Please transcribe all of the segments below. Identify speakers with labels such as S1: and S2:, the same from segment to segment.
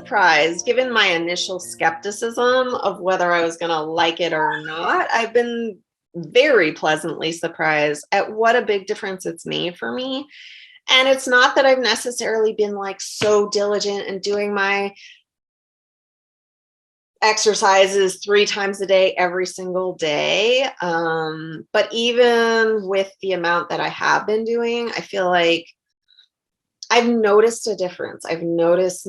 S1: surprised, given my initial skepticism of whether I was going to like it or not. I've been very pleasantly surprised at what a big difference it's made for me. And it's not that I've necessarily been like so diligent in doing my exercises 3 times a day, every single day. But even with the amount that I have been doing, I feel like I've noticed a difference. I've noticed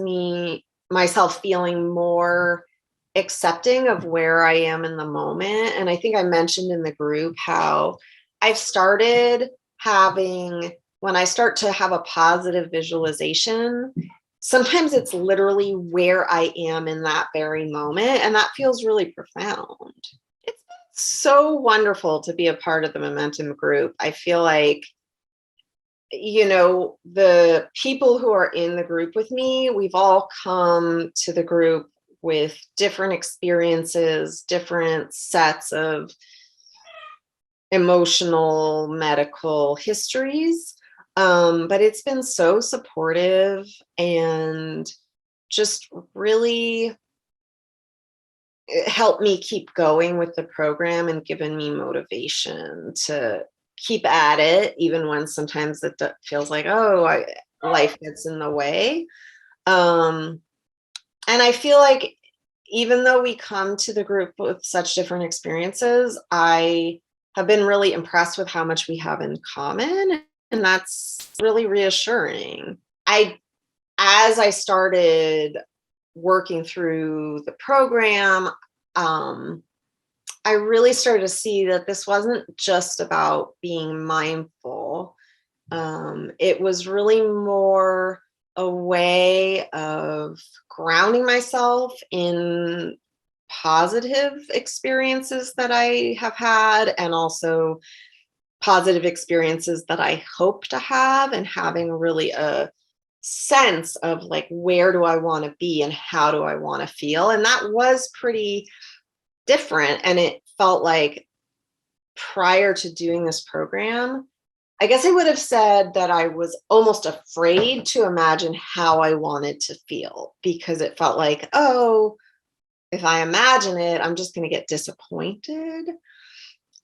S1: myself feeling more accepting of where I am in the moment. And I think I mentioned in the group how I've started having, when I start to have a positive visualization, sometimes it's literally where I am in that very moment. And that feels really profound. It's been so wonderful to be a part of the Momentum group. I feel like, the people who are in the group with me, we've all come to the group with different experiences, different sets of emotional, medical histories. But it's been so supportive and just really helped me keep going with the program and given me motivation to keep at it, even when sometimes it feels like, life gets in the way. And I feel like even though we come to the group with such different experiences, I have been really impressed with how much we have in common. And that's really reassuring. As I started working through the program, I really started to see that this wasn't just about being mindful. It was really more a way of grounding myself in positive experiences that I have had, and also positive experiences that I hope to have, and having really a sense of like, where do I want to be and how do I want to feel? And that was pretty different. And it felt like, prior to doing this program, I guess I would have said that I was almost afraid to imagine how I wanted to feel, because it felt like, if I imagine it, I'm just going to get disappointed.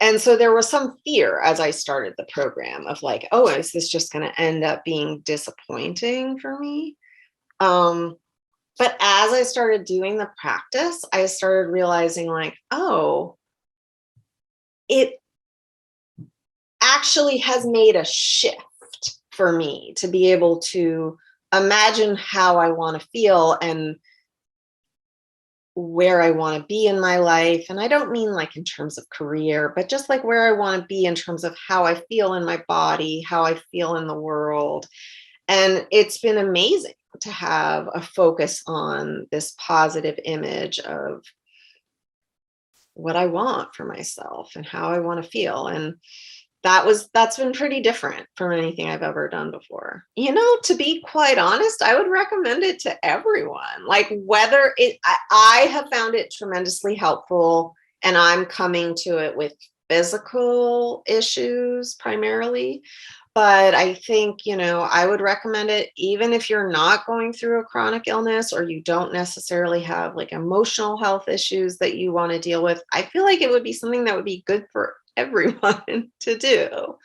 S1: And so there was some fear as I started the program of like, is this just going to end up being disappointing for me? But as I started doing the practice, I started realizing like, it actually has made a shift for me to be able to imagine how I want to feel and where I want to be in my life. And I don't mean like in terms of career, but just like where I want to be in terms of how I feel in my body, how I feel in the world. And it's been amazing to have a focus on this positive image of what I want for myself and how I want to feel. And that's been pretty different from anything I've ever done before. To be quite honest, I would recommend it to everyone. Like, I have found it tremendously helpful, and I'm coming to it with physical issues primarily. But I think, I would recommend it even if you're not going through a chronic illness, or you don't necessarily have like emotional health issues that you want to deal with. I feel like it would be something that would be good for everyone to do.